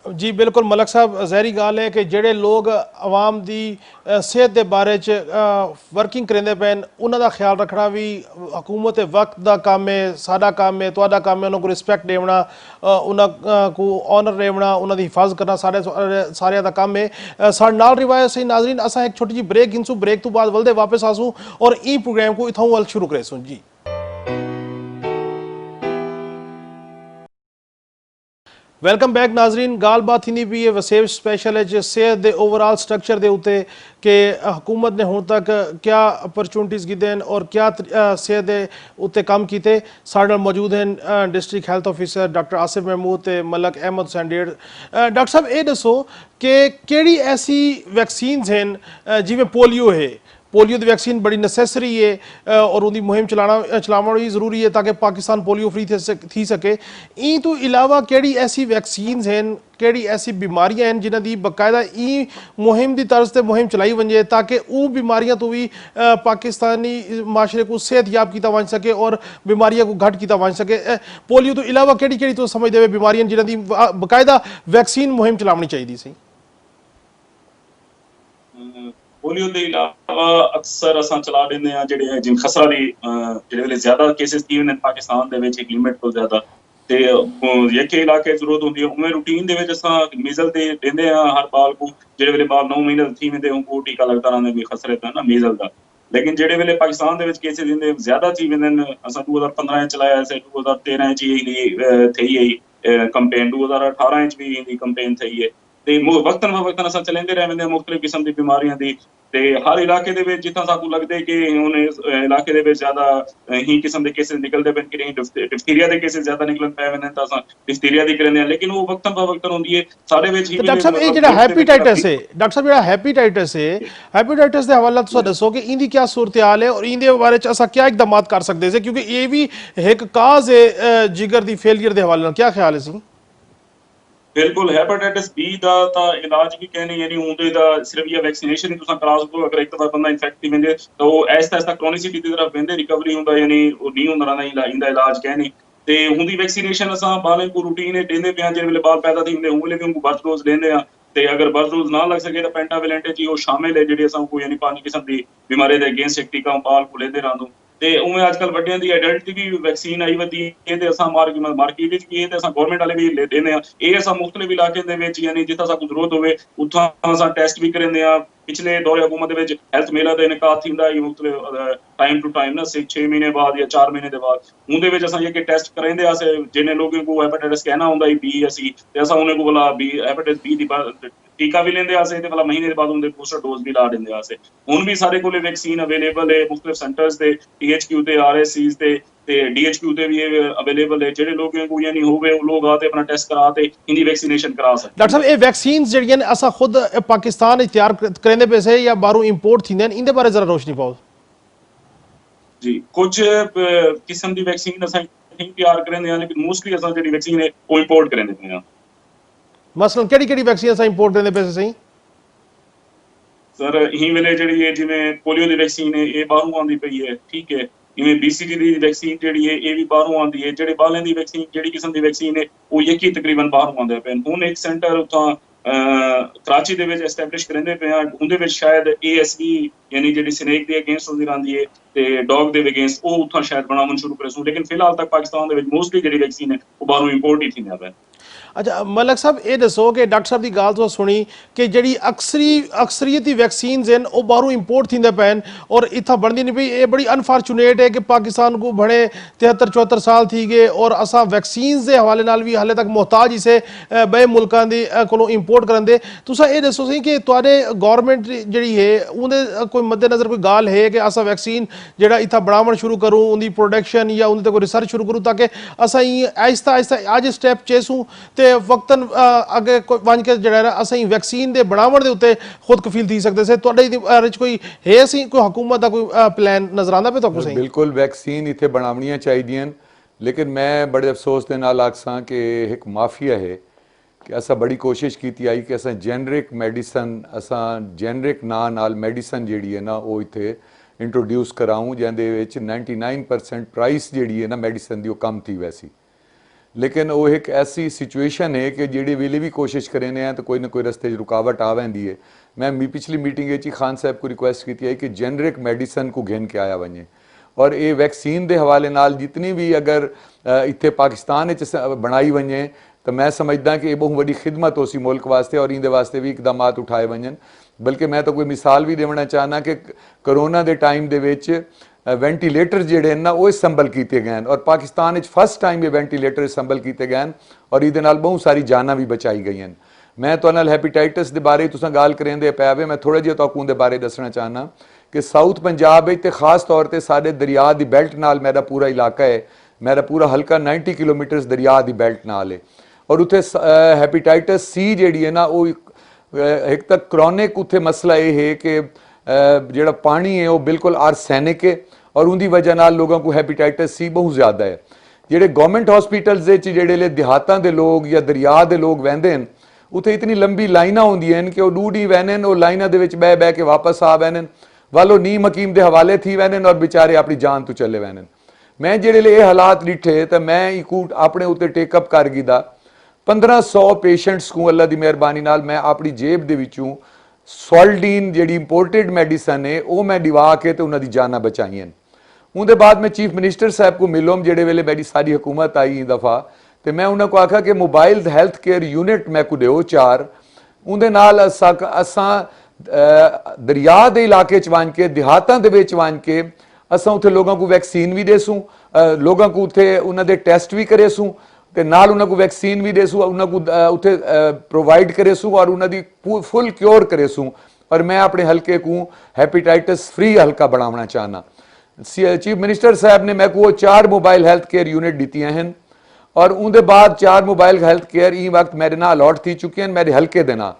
ਜੀ ਬਿਲਕੁਲ ਮਲਕ ਸਾਹਿਬ, ਜ਼ਹਿਰੀ ਗੱਲ ਹੈ ਕਿ ਜਿਹੜੇ ਲੋਕ ਆਵਾਮ ਦੀ ਸਿਹਤ ਦੇ ਬਾਰੇ ਚ ਵਰਕਿੰਗ ਕਰਿੰਦੇ ਪੈਣ ਉਹਨਾਂ ਦਾ ਖਿਆਲ ਰੱਖਣਾ ਵੀ ਹਕੂਮਤ ਵਕਤ ਦਾ ਕੰਮ ਹੈ, ਸਾਡਾ ਕੰਮ ਹੈ, ਤੁਹਾਡਾ ਕੰਮ ਹੈ। ਉਹਨਾਂ को ਰਿਸਪੈਕਟ ਦੇਵਣਾ, ਉਹਨਾਂ को ऑनर देवना, ਉਹਨਾਂ ਦੀ ਹਿਫਾਜ਼ਤ ਕਰਨਾ ਸਾਡੇ ਸਾਰਿਆਂ ਦਾ ਕੰਮ ਹੈ। ਸਾਡੇ ਨਾਲ ਰਿਵਾਇਤ ਸਹੀ नाज़रीन, असां एक छोटी जी ब्रेक गिनसूं, ब्रेक तो बाद वलदे वापस आसूं और ई प्रोग्राम को इथों वल शुरू करेसूं जी। वेलकम बैक नाजरीन, गालबात थी पी है वसेब स्पैशल सेहत के ओवरऑल स्ट्रक्चर के उत्ते कि हुकूमत ने हुण तक क्या अपॉर्चुनिटीज़ कीते और क्या सेहत के उत्ते काम किए। साडे नाल मौजूद हैं district health officer doctor Asif Mahmood ते मलक अहमद हुसैन डेढ़। डॉक्टर साहब ये दसो कि केड़ी ऐसी वैक्सीन्स हैं जिवें पोलियो है, पोलियो की वैक्सीन बड़ी नसैसरी है और उनकी मुहिम चलाना भी जरूरी है ताकि पाकिस्तान पोलियो फ्री थी सके। ई तो इलावा केड़ी ऐसी वैक्सीन्स हैं, केड़ी ऐसी बीमारियां हैं जिन्हां दी बाकायदा ई मुहिम की तर्ज से मुहिम चलाई वजे ताकि वो बीमारियां तो भी पाकिस्तानी माशरे को सेहतयाब किया वन सके और बीमारियां को घट किया वन सके। पोलियो तो इलावा केड़ी केड़ी तो समझते हो बीमारियां जिन्हां दी बाकायदा वैक्सीन मुहिम चलानी चाहिए सी? पोलियो के अलावा अक्सर असां चला देंगे जिहड़े जिन खसरा दी जिहड़े वेले ज़्यादा केसिस की ने पाकिस्तान दे विच एक लिमिट तो ज़्यादा ते जेके इलाके जरूरत होंदी है उमें रूटीन दे विच असां मीज़ल ते देंदे हर बाल को जिहड़े वेले बाल 9 महीने थी वेंदे उनको टीका लगता रहंदा भी खसरे दा ना मीज़ल दा। लेकिन जिहड़े वेले पाकिस्तान दे विच केसिस इन्ने ज़्यादा थी वेंदे असां 2015 चलाया से 2013 च थी कैंपेन 2018 च भी इहदी कैंपेन थी है ते वक्तन वक्तन असां चलेंदे रह वेंदे मुख्तलिफ किस्म दी बीमारियां दी ते हर इलाके दे विच जित्थां साकू लगदे कि हुण इस इलाके दे विच ज़्यादा ही किस्म दे केसेस निकलदे पे कि डिफ्थीरिया दे केसेस ज़्यादा निकलन पे वेंदे तां असां डिफ्थीरिया दी करने लेकिन वो वक्तन होंदी है साडे विच ही। डॉक्टर साहब ये जेड़ा हेपेटाइटिस है, डॉक्टर साहब जेड़ा हेपेटाइटिस है, हेपेटाइटिस दे हवाले तुसां दसो कि इंदी क्या सूरत हाल है और इंदे बारे च असां क्या इकदामात कर सकदे से क्योंकि ये भी एक काज है जिगर दी फेलियर दे हवाले नाल, क्या ख्याल है सी? बिल्कुल हेपेटाइटिस बी दा ता इलाज भी कहने यानी उंदे दा सिर्फ ये वैक्सीनेशन ही तुसा करा सको। अगर एक दफा बंदा इन्फेक्ट थी वेंदे तो ऐसा ऐसा क्रोनिसिटी की तरफ वेंदे रिकवरी हुंदा यानी वो नहीं हुंदा रहा इंदा इलाज कहने ते हुंदी वैक्सीनेशन असां बालें को रूटीन देंदे पे जिहड़े वेले बाल पैदा थी हुंदे उंगले भी उनको बर्थ डोज लेंदे ते अगर बर्थ डोज ना लग सके तो पेंटावेलेंट जी वो शामिल है जिहड़ी असां को यानी 5 किस्म दी बीमारी दे अगेंस्ट एक टीका बाल को लेंदे रहंदो ते उमें आजकल वड्डियां दी एडल्ट दी भी वैक्सीन आई वधी है ते असां मार्केट विच की ते असां गवर्नमेंट वाले भी ले देने ए असां मुख्तलिफ इलाके दे विच यानी जिथा साकू जरूरत होवे उथा असां टेस्ट भी करने पिछले दौरे हुकूमत दे विच हेल्थ मेला दा इनकाद थींदा है मुख्तलिफ टाइम टू टाइम ना 6 महीने बाद या 4 महीने दे बाद उंदे विच असां ये टेस्ट करेंदे आसे जिन्ने लोगों को हेपेटाइटिस कहना हुंदा है बी असी ते असां उन्हें को बोला बी हेपेटाइटिस बी दी टीका भी लेंदे आसे ते भला महीने बाद उनके बूस्टर डोज भी ला देंदे आसे। हुण भी सारे कोले वैक्सीन अवेलेबल है मुख्तलिफ सेंटर्स ते THQ ते RSCs ते DHQ ते भी अवेलेबल है जेडे लोगों को यानी होवे वो लोग आते अपना टेस्ट कराते इनकी वैक्सीनेशन करा सकते। डॉक्टर साहब ये वैक्सीन्स जड़ियां ने असा खुद पाकिस्तान तैयार करेंदे पे से या बाहरों इंपोर्ट थींदे ने इनदे बारे जरा रोशनी पाओ जी। कुछ किस्म दी वैक्सीन असा तैयार करेंदे लेकिन मोस्टली असा जेडी वैक्सीन है वो इंपोर्ट करेंदे पे मसलन केड़ी वैक्सीन असा इंपोर्ट करने पे सही सर ही वेले जेडी है जिवें पोलियो दी वैक्सीन है ये बाहरों आंदी पई है ठीक है इवें BCG दी वैक्सीन जेडी है ये भी बाहरों आंदी है जेडे बालें दी वैक्सीन जेडी किस्म दी वैक्सीन है वो यकी तकरीबन बाहरों आंदे पे हुण एक सेंटर उथा कराची दे विच एस्टैब्लिश करेंदे पे उंदे विच शायद ASV यानी जेडी स्नेक दे अगेंस्ट होंदी रहिंदी है ते डॉग दे अगेंस्ट वो उथा शायद बनावन शुरू करेसू लेकिन फिलहाल तक पाकिस्तान दे विच मोस्टली जेडी वैक्सीन है वो बाहरों इंपोर्ट ही थींदा पे। अच्छा मलक साहब ये दसो कि डॉक्टर साहब की गाल तो सुनी कि जी अक्सरीयती वैक्सीन्स हैं वो बाहरों इंपोर्ट थींदे पैन और इतना बनती नहीं पई। ये बड़ी अनफॉर्चुनेट है कि पाकिस्तान को बड़े 73-74 साल थी गए और असा वैक्सीन्स के हवाले नाल भी हाले तक मोहताज इसे बे मुल्कां दी कोलों इंपोर्ट करन दे। तुसा ये दसो सी कि तुहाडे गवर्नमेंट जी है उनके कोई मद्देनज़र कोई गाल है कि असा वैक्सीन जो इतना बनावन शुरू करूँ उनकी प्रोडक्शन या उनते कोई रिसर्च शुरू करूँ ताकि असा आहिस्ता आहिस्ता अज स्टैप चेसूँ ते वक्तन अगे वन के जड़ा असीं वैक्सीन दे बनावण दे उत्ते खुद कफील थी सकदे से तुहाडे विच कोई है सी कोई हुकूमत दा कोई प्लान नजर आंदा पे तुहानू सही? बिल्कुल वैक्सीन इत्थे बनावणियां चाहिदियां लेकिन मैं बड़े अफसोस दे नाल आखसां कि एक माफिया है कि असां बड़ी कोशिश कीती आई कि असां जेनरिक मैडिसन असां जेनरिक नां नाल मैडिसन जिहड़ी है ना वो इत्थे इंट्रोड्यूस कराऊं जिहदे विच 99% प्राइस जिहड़ी है ना मैडिसन दी वो कम थी वैसी लेकिन वो एक ऐसी सिचुएशन है कि जेडी वेले भी कोशिश करें हैं तो कोई ना कोई रस्ते रुकावट आ वेंदी है। मैं पिछली मीटिंग ही खान साहब को रिक्वेस्ट की है कि जेनरिक मैडिसन को घेन के आया वने और ये वैक्सीन के हवाले नाल जितनी भी अगर इतने पाकिस्तान बनाई वने तो मैं समझदा कि ये बहुत बड़ी खिदमत हो सी मुल्क वास्ते और इंदे वास्ते भी इकदाम उठाए वजन। बल्कि मैं तो कोई मिसाल भी देना चाहना कि करोना के टाइम के वेंटीलेटर जेडे ना वो संभल किए गए और पाकिस्तान फर्स्ट टाइम ये वेंटीलेटर संभल किए गए और ये बहुत सारी जाना भी बचाई गई हैं। मैं तो हैपेटाइटिस के बारे तुम गाल करेंदे पे मैं थोड़ा जिहा तुहानू उहदे बारे दसना चाहना कि साउथ पंजाब ते खास तौर पर साढ़े दरिया की बेल्ट नाल मेरा पूरा इलाका है, मेरा पूरा हल्का 90 किलोमीटर दरिया की बेल्ट नाल है और उत्थे हैपेटाइटिस सी जी है ना वो एक तक क्रॉनिक उत्थे मसला ये है कि जोड़ा पानी है वो बिल्कुल आर्सैनिक है और उनकी वजह नाल लोगों को हैपेटाइटिस सी बहुत ज़्यादा है। जेडे गवर्नमेंट हॉस्पिटल्स जेडे देहातां दे लोग या दरिया के लोग वहदे हैं उत्थे इतनी लंबी लाइना होंदियां कि वो डूडी वहने वो लाइना दे विच बह के वापस आ वहने वालों नीम हकीम के हवाले थी वहने और बेचारे अपनी जान तो चले वहने। मैं जेडे ये हालात डिठे तो मैं इकू अपने उत्ते टेकअप कर गिदा 1500 पेशेंट्स को अल्लाह की मेहरबानी नाल मैं अपनी जेब के विचों सॉल्डीन जी इंपोर्टेड मैडिसन है वो मैं दिवा के तो उन्होंने जाना बचाइयां। उनके बाद मैं चीफ मिनिस्टर साहब को मिलोम जेडे वेले मेरी सारी हुकूमत आई दफ़ा तो मैं उन्होंने को आखा कि मोबाइल हैल्थ केयर यूनिट मैं को दो 4 उनके नाल असा दरिया के इलाके च वन के देहातां दे विच वन के असा उत्थे लोगों को वैक्सीन भी देसूँ, लोगों को उत्थे उन्होंने टेस्ट भी करेसूँ ते नाल उन्होंने को वैक्सीन भी देसूँ, उन्होंने को उत्थे प्रोवाइड करेसूँ और उन्होंने फुल क्योर करेसूँ और मैं अपने हल्के को हैपेटाइटिस फ्री हल्का बनाना चाहना। चीफ मिनिस्टर साहब ने मैं को 4 मोबाइल हैल्थ केयर यूनिट दित्तियां हैं और उनके बाद 4 मोबाइल हैल्थ केयर ई वक्त मेरे ना अलॉट थी चुकी हैं मेरे हल्के दे ना।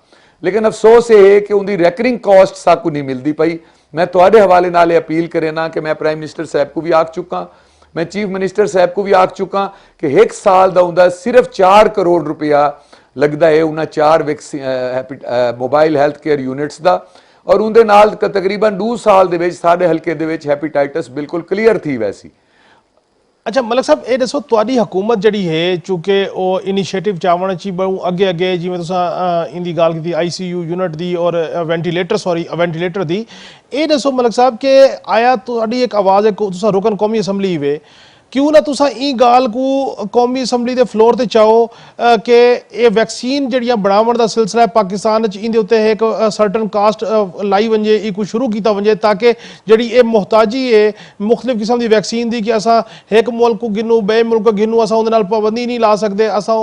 लेकिन अफसोस ये है कि उनकी रैकरिंग कॉस्ट साकू नहीं मिलती पई। मैं तुहाडे हवाले नाल अपील करे ना कि मैं प्राइम मिनिस्टर साहब को भी आख चुका, मैं चीफ मिनिस्टर साहब को भी आख चुका कि एक साल का उनका सिर्फ 4 करोड़ रुपया लगता है उन्हें 4 मोबाइल हैल्थ केयर यूनिट्स का और उनके नाल तकरीबन 2 साल दे विच साडे हल्के दे विच हैपेटाइटिस बिल्कुल क्लीयर थी वैसी। अच्छा मलिक साहब ये दसो तुहाडी हुकूमत जड़ी है चूंकि वो इनिशिएटिव चावण ची बहु अगे अगे जिवें तुसां इंदी गाल कीती ICU यूनिट दी और वेंटीलेटर दी ये दसो मलिक साहब कि आया तुहाडी एक आवाज़ है तुसां रुकन कौमी असैम्बली वे क्यों ना तुसां ई गाल को कौमी असैम्बली के फ्लोर ते चाहो कि ये वैक्सीन जड़ियां बनावन का सिलसिला है पाकिस्तान इंदे उत्ते एक सर्टन कास्ट लाई वंजे ई को शुरू किया वंजे ताकि जड़ी ये मुहताजी है मुख्तलिफ किस्म की वैक्सीन दी कि असा एक मुल्क को गिनू बे मुल्क को गिनू असा उहदे नाल पाबंदी नहीं ला सकते असा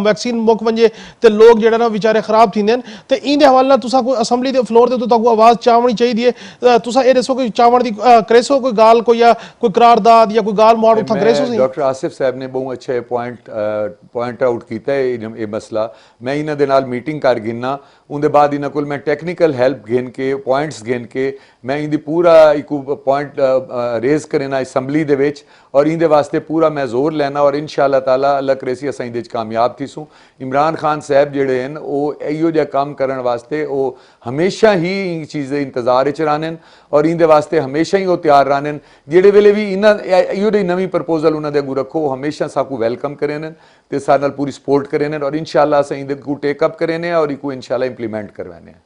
वैक्सीन मुक वंजे तो लोग जड़ा ना बेचारे खराब थींदे ते इंदे हवाले नाल तुसां कोई असैम्बली के फ्लोर ते तुहानू आवाज़ चावनी चाहिए है। तुसां ये दसो कोई चावण दी करेसो कोई गाल कोई या कोई करारदाद या कोई गाल मुआड़ डॉक्टर आसिफ साहब ने बहुत अच्छे पॉइंट आउट किया ये मसला। मैं इन्हों के नाल मीटिंग कर गिना उनके बाद इन्हों को मैं टैक्नीकल हैल्प गिन के पॉइंट्स गिन के मैं इनकी पूरा एक पॉइंट रेज करना असैम्बली दे विच और इनके वास्ते पूरा मैं जोर लेना और इंशाअल्लाह ताला अल्लाह करेसी असां इहदे च कामयाब थीसूं। इमरान खान साहब जिहड़े हैं वो इहो जिहा काम करन वास्ते वो हमेशा ही इन चीज़ इंतजार च रहने और इनके वास्ते हमेशा ही वो तैयार रहने जिहड़े वेले भी इन्हां इहो जी नवीं प्रपोजल उन्होंने अगू रखो वो हमेशा साकू वेलकम करें तो सारे नाल पूरी सपोर्ट करें और इंशाअल्लाह असां इहदे को टेकअप करें और इको इंशाअल्लाह इंप्लीमेंट करवाने।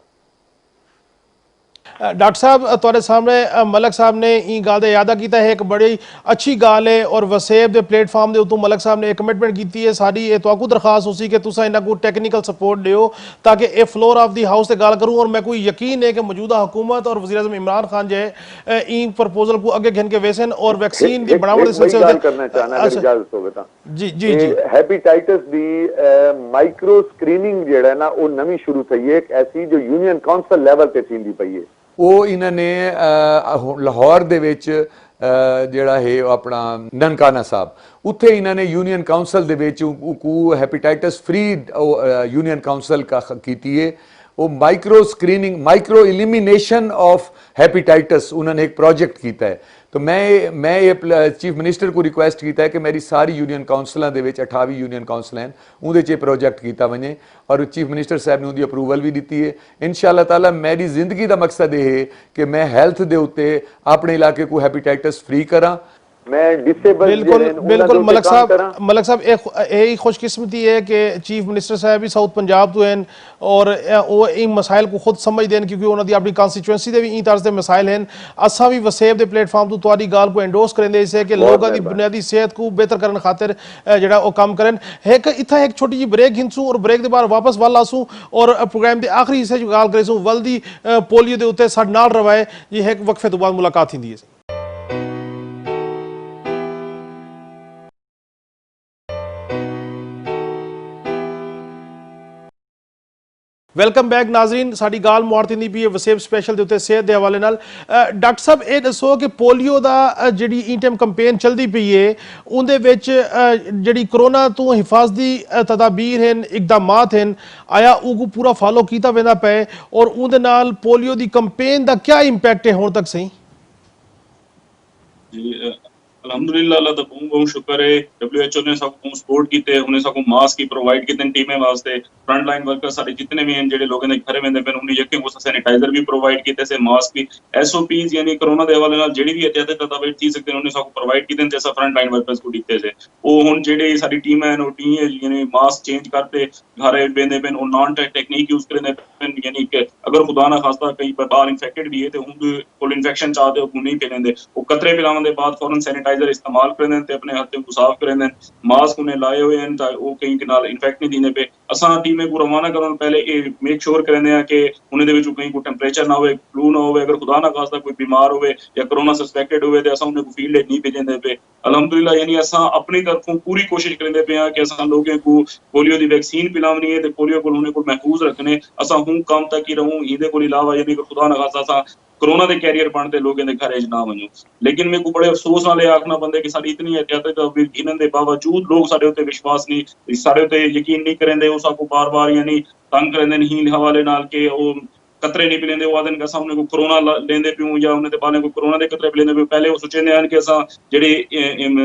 डॉक्टर साहब तुहाडे सामने मलिक साहब ने ई गाल दा यादा किया है एक बड़ी अच्छी गाल है और वसेब के प्लेटफॉर्म के उत्तों मलिक साहब ने एक कमिटमेंट की है साड़ी ये तुहाकू दरखास्त हो सी कि तुसां इन्हां को टेक्निकल सपोर्ट दिओ ताकि ये फ्लोर ऑफ दी हाउस से गाल करूँ और मैं कोई यकीन है कि मौजूदा हुकूमत और वज़ीर आज़म इमरान खान जो है ई प्रपोजल को अगे घन के वेसन और वैक्सीन की बनावट जी जी जी हैपेटाइटिस दी माइक्रो स्क्रीनिंग जेड़ा ना वो नवी शुरू थई है एक ऐसी जो यूनियन काउंसिल लेवल ते थींदी पई है वो इन्होंने लाहौर दे विच जिहड़ा है अपना ननकाना साहब उत्थे इन्होंने यूनियन काउंसिल दे विच को हैपेटाइटिस फ्री यूनियन काउंसिल का कीती है वो micro screening micro elimination of hepatitis उन्होंने एक प्रोजेक्ट किया है। तो मैं ये चीफ मिनिस्टर को रिक्वेस्ट किया है कि मेरी सारी यूनियन काउंसिलों के 28 यूनियन काउंसिल हैं उहदे प्रोजेक्ट किया वने और चीफ मिनिस्टर साहब ने उनकी अप्रूवल भी दी है। इंशाअल्लाह ताला मेरी जिंदगी का मकसद ये है कि मैं हैल्थ के उत्ते अपने इलाके को हैपेटाइटिस फ्री करा मैं डिसेबल बिल्कुल बिल्कुल मलक साहब यही खुशकिस्मती है कि चीफ मिनिस्टर साहब भी साउथ पंजाब तो हैं और वो इन मसाइल को खुद समझते हैं क्योंकि उन्होंने अपनी कॉन्स्टिट्यूएंसी के भी इन तरह के मसाइल हैं। असा भी वसेब के प्लेटफॉर्म तो तुहाडी गाल को एंडोर्स करेंगे इसे कि लोगों की बुनियादी सेहत को बेहतर करने खातिर जड़ा वो काम करें। एक इतना एक छोटी जी ब्रेक हिंसू और ब्रेक के बाद वापस वाल आसूँ और प्रोग्राम के आखिरी हिस्से गाल करेसूँ वल्दी पोलियो के उत्ते साडे नाल रवाए ये एक वक्फे तो बाद मुलाकात थी। वेलकम बैक नाजरीन, साडी गाल मुआरती दी पई वसेब स्पैशल के उत्ते सेहत के हवाले नाल। डॉक्टर साहब ये दसो कि पोलियो का जी इन टाइम कंपेन चलती पई है उन्हें जी कोरोना तो हिफाजती तदाबीर हैं इकदामात हैं आया उनको पूरा फॉलो किया वेंदा पे और उनदे नाल पोलियो की कंपेन का क्या इंपैक्ट है हुण तक सही? जी अल्हम्दुलिल्लाह अल्लाह दा बहुत शुक्र है। WHO ने सबको सपोर्ट कीते, उन्हें सबको मास्क ही प्रोवाइड कीते टीमें वास्ते। फ्रंट लाइन वर्कर सारे जितने भी हैं जेडे लोगों ने घर वेंदे पे उन्हें यकीन को सैनिटाइजर भी प्रोवाइड कीते से, मास्क भी, SOPs यानी कोरोना दे हवाले नाल जेडी भी एहतियाती तदाबीर थी सकते उन्हें सबको प्रोवाइड कीते जैसा फ्रंट लाइन वर्कर्स को दिते से। वो हुन जेडे सारी टीम है नो टी यानी मास्क चेंज करते घर वेंदे पे और नॉन टेक्निक यूज करने पे यानी कि अगर खुदा ना खास्ता कहीं पर बाहर इन्फेक्टेड भी है तो उनको कोल इन्फेक्शन चाहते हो नहीं फैलेंदे वो कतरे पिलावन के बाद फौरन सैनिटाइजर इस्तेमाल करें ते अपने हाथों को साफ करें मास्क उन्हें लाए हुए हैं ताकि वो कहीं के नाल इन्फेक्ट नहीं दीने पे। असा टीमें को रवाना करने पहले ये मेक श्योर करेंगे हैं कि उन्हें दे विच कहीं कोई टेंपरेचर ना हो, फ्लू ना हो, अगर खुदा ना खास्ता कोई बीमार हो या कोरोना सस्पेक्टेड हो तो असा उन्हें को फील्ड नहीं भेजेंदे पे। अल्हम्दुलिल्लाह यानी असा अपनी तरफों पूरी कोशिश करेंगे पे हैं कि असा लोगों को पोलियो की वैक्सीन पिलावनी है तो पोलियो को उन्हें को महफूज रखने असा हूँ काम तक ही रहूँ ये को अलावा यानी खुदा ना खास्ता असा कोरोना के कैरियर बनते लोगों के घर ना वजूं। लेकिन मेरे को बड़े अफसोस नाल आखना बनता कि सारी इतनी एहतियाती तदबीर गिनन के बावजूद लोग साडे उत्ते विश्वास नहीं साडे उत्ते यकीन नहीं करेंदे उस को बार बार यानी तंग करेंदे नहीं हवाले नाल के वो कतरे नहीं पिलेंदे वो आदन असा उन्हें को कोरोना लेंदे पियूं या उन्हें बाले को कोरोना के कतरे पिलेंदे पियूं। पहले वो सोचेंदे हैं कि असा जेडे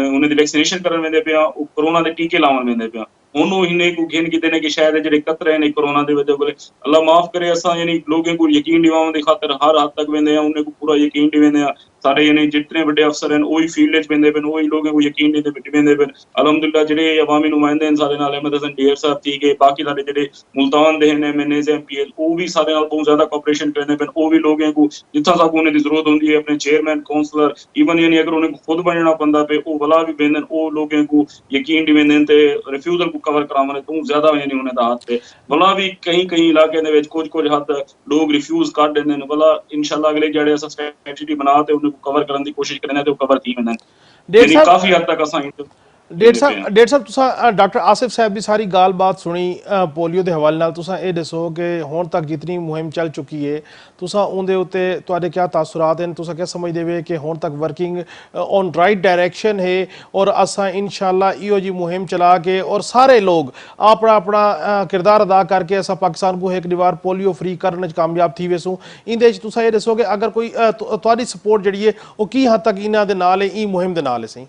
उन्हें वैक्सीनेशन करन वेंदे पिया वो कोरोना के टीके लावन वेंदे पिया उन्होंने इन्हें को घेन किते ने कि शायद जेडे कतरे ने कोरोना दे वजह बोले अल्लाह माफ करे असा यानी लोगों को यकीन दिवावन दी खातिर हर हद तक वेंदे हैं उन्हें को पूरा यकीन दिवेंदे हैं सारे यानी जितने बड़े अफसर हैं वही फील्ड च वेंदे पेन वही लोगों को यकीन नहीं वेंदे पेन। अल्हम्दुलिल्लाह जेडे अवामी नुमाइंदे हैं सारे नाल अहमद हसन ढेर साहब थी के बाकी सारे जेडे मुल्तान दे हैं MNAs MPs वो भी सारे नाल बहुत ज्यादा कोऑपरेशन करते पेन वो भी लोगों को जितना सा उन्हें जरूरत होती है अपने चेयरमैन काउंसलर इवन यानी अगर उन्हें खुद बनना पड़ता पे वो भला भी वेंदे वो लोगों को यकीन दिवेंदे ते रिफ्यूजल को कवर करावने तो ज्यादा यानी उन्हें हाथ पे भला भी कहीं कहीं इलाके दे विच कुछ हद लोग रिफ्यूज कर देंदे ने भला इंशाल्लाह अगले जेडे असा स्ट्रेटजी बनाते उन्हें कवर करने की कोशिश करेंगे तो कवर थी वेंदे यानी काफी हद तक असा डेढ़ साहब तुसा डॉक्टर आसिफ साहब की सारी गाल बात सुनी पोलियो के हवाले नाल तुसा ये दसो कि हुण तक जितनी मुहिम चल चुकी है तुसा उनदे उत्ते तुहाडे क्या तासुरात हैं तुसा क्या समझदे वे कि हुण तक वर्किंग ऑन राइट डायरेक्शन है और असा इंशाल्लाह इहो जी मुहिम चला के और सारे लोग अपना अपना किरदार अदा करके असा पाकिस्तान को एक दीवार पोलियो फ्री करने कामयाब थी वेसूँ इंदे तुसा ये दसो कि अगर कोई तुहाडी सपोर्ट जिहड़ी है वो की हद तक इन्हां दे नाल है ई मुहिम दे नाल है सही?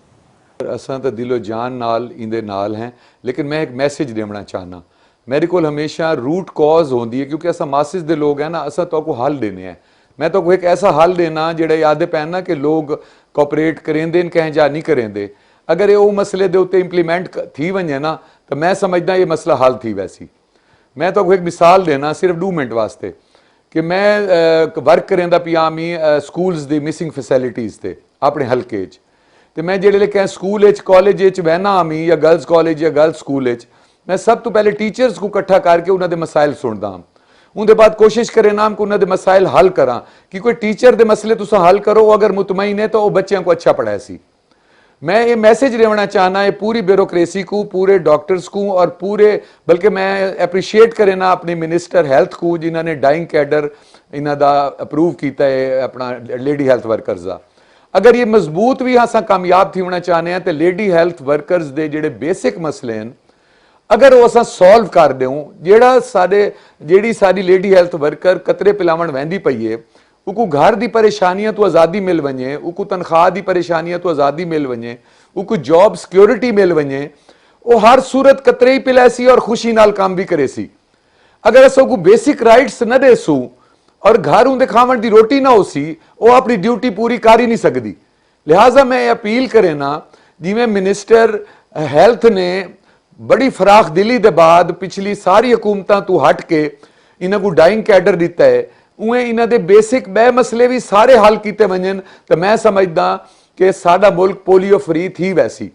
असां तो दिलो जान नाल इंदे नाल हैं लेकिन मैं एक मैसेज देना चाहना मेरे को हमेशा रूट कॉज होती है क्योंकि असा मासिस दे लोग हैं ना असा तो को हल देने हैं मैं तो एक ऐसा हल देना जेड़ा याद पैन ना कि लोग कोऑपरेट करेंदे कहें जा नहीं करेंदे अगर ये वो मसले दे उत्ते इंप्लीमेंट थी वने ना तो मैं समझदा ये मसला हल थी वैसी। मैं तो एक मिसाल देना सिर्फ 2 मिनट वास्ते कि मैं वर्क करेंदा पिया मी स्कूल्स दी मिसिंग फैसिलिटीज़ ते अपने हल्के तो मैं जेडे कहें स्कूल कॉलेज बहना आमी या गर्ल्स कॉलेज या गर्ल्स स्कूल मैं सब तो पहले टीचर्स को इकट्ठा करके उन्होंने मसाइल सुनदा उनके बाद कोशिश करें ना कि उन्होंने मसाइल हल करा कि कोई टीचर के मसले तुम हल करो अगर मुतमईन है तो वो बच्चों को अच्छा पढ़ाए सी। मैं ये मैसेज देना चाहना है पूरी ब्यूरोक्रेसी को पूरे डॉक्टर्स को और पूरे बल्कि मैं एप्रीशिएट करें ना अपने मिनिस्टर हेल्थ को जिन्होंने डाइंग कैडर इन्हों का अप्रूव किया है अपना लेडी हेल्थ वर्कर्स का। अगर ये मजबूत भी असा कामयाब थी होना चाहते हैं तो लेडी हेल्थ वर्कर्स के जोड़े बेसिक मसले हैं अगर वो असा सॉल्व कर दूँ जेड़ा सारे जी सारी लेडी हेल्थ वर्कर कतरे पिलावन वहदी पई है उको घर की परेशानियां तो आज़ादी मिल वने उको तनख्वाह की परेशानियां तो आज़ादी मिल वने उको जॉब सिक्योरिटी मिल वने वो हर सूरत कतरे ही पिलाए सी और खुशी नाल काम भी करे सी। अगर अस को बेसिक राइट्स न देसूँ और घर उनके खावन की रोटी ना हो सी वो अपनी ड्यूटी पूरी कर ही नहीं सकती ਲਿਹਾਜ਼ਾ ਮੈਂ ਇਹ ਅਪੀਲ ਕਰੇ ਨਾ, ਜਿਵੇਂ ਮਿਨਿਸਟਰ ਹੈਲਥ ਨੇ ਬੜੀ ਫਰਾਖ ਦਿਲੀ ਦੇ ਬਾਅਦ ਪਿਛਲੀ ਸਾਰੀ ਹਕੂਮਤਾਂ ਤੋਂ ਹਟ ਕੇ ਇਹਨਾਂ ਨੂੰ ਡਾਈਂਗ ਕੈਡਰ ਦਿੱਤਾ ਹੈ, ਉਵੇਂ ਇਹਨਾਂ ਦੇ ਬੇਸਿਕ ਬੈ ਮਸਲੇ ਵੀ ਸਾਰੇ ਹੱਲ ਕੀਤੇ ਵੰਜਣ ਤਾਂ ਮੈਂ ਸਮਝਦਾ ਕਿ ਸਾਡਾ ਮੁਲਕ ਪੋਲੀਓ ਫਰੀ ਥੀ ਵੈਸੀ।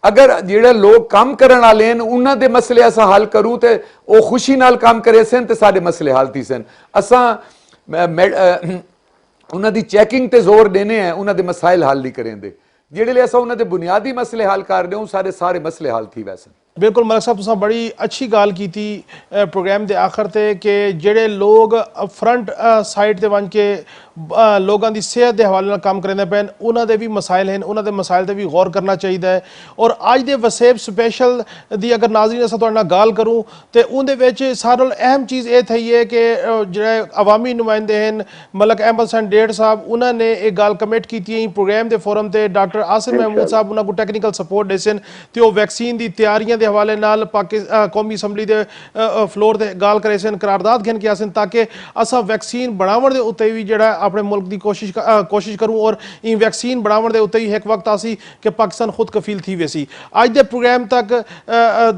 ਅਗਰ ਜਿਹੜੇ ਲੋਕ ਕੰਮ ਕਰਨ ਵਾਲੇ ਹਨ ਉਹਨਾਂ ਦੇ ਮਸਲੇ ਅਸਾਂ ਹੱਲ ਕਰੂ ਤੇ ਉਹ ਖੁਸ਼ੀ ਨਾਲ ਕੰਮ ਕਰੇ ਸਨ ਤੇ ਸਾਡੇ ਮਸਲੇ ਹੱਲ ਥੀ ਸਨ। ਅਸਾਂ ਉਹਨਾਂ ਦੀ ਚੈਕਿੰਗ ਤੇ ਜ਼ੋਰ ਦੇਣੇ ਹੈ, ਉਹਨਾਂ ਦੇ ਮਸਾਇਲ ਹੱਲ ਨਹੀਂ ਕरेंगे। ਜਿਹੜੇ ਲਈ ਅਸਾਂ ਉਹਨਾਂ ਦੇ ਬੁਨਿਆਦੀ ਮਸਲੇ ਹੱਲ ਕਰ ਰਹੇ ਹਾਂ ਸਾਰੇ ਮਸਲੇ ਹੱਲ ਥੀ ਵੈਸਨ। बिल्कुल मलिक साहब, तुसां बड़ी अच्छी गाल की थी प्रोग्राम के आखिर ते कि जेड़े लोग फ्रंट साइड ते वन के लोगों की सेहत के हवाले नाल काम करेंदे पैन उन्हां दे भी मसाइल हैं, उन्हां दे मसाइल ते भी गौर करना चाहिए है। और अज दे वसेब स्पैशल दी अगर नाज़रीन असां तुहाडे नाल गाल करूँ तो उहदे विच सारे नालों अहम चीज़ ये थी है कि जेड़े अवामी नुमाइंदे हैं मलिक अहमद हसन डेढ़ साहब उन्होंने एक गाल कमिट की थी प्रोग्राम के फोरम ते डॉक्टर आसिफ महमूद साहब उन्होंने को टैक्नीकल सपोर्ट दे सन ते वो वैक्सीन की तैयारियां के हवाले नाल कौमी असैम्बली के फ्लोर ते गाल करे सन, करारदाद घन किया सन ताकि असां वैक्सीन बनावन दे उत्ते भी जिहड़ा अपने मुल्क की कोशिश करूँ और इन वैक्सीन बनावन दे उत्ते ही एक वक्त आसी कि पाकिस्तान खुद कफील थी वैसी। अज दे प्रोग्राम तक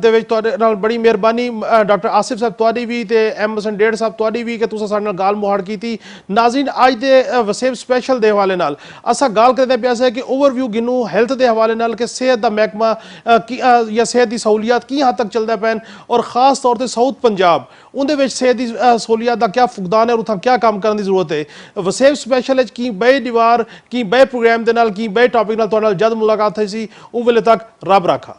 दे विच तुहाडे नाल बड़ी मेहरबानी डॉक्टर आसिफ साहब तुहाडी भी ते अहमद हसन डेढ़ साहब तुहाडी भी कि तुसां साडे नाल गाल मुहाड़ कीती। नाज़रीन, अज दे वसेब स्पैशल दे हवाले नाल असां गाल करदे पिया सी कि ओवरव्यू गिनू हेल्थ के हवाले नाल कि सेहत का महकमा या सेहत की सहूलियात की हद तक चलता पैन और खास तौर पर साउथ पंजाब उनके सेहत की सहूलियात का क्या फुकदान है और उत्थां क्या काम करने की जरूरत है। वसेब स्पैशल की बे दीवार की बे प्रोग्राम के नाल की बे टॉपिक नाल तुहाडे नाल जद मुलाकात हुई सी उस वेले तक रब राखा।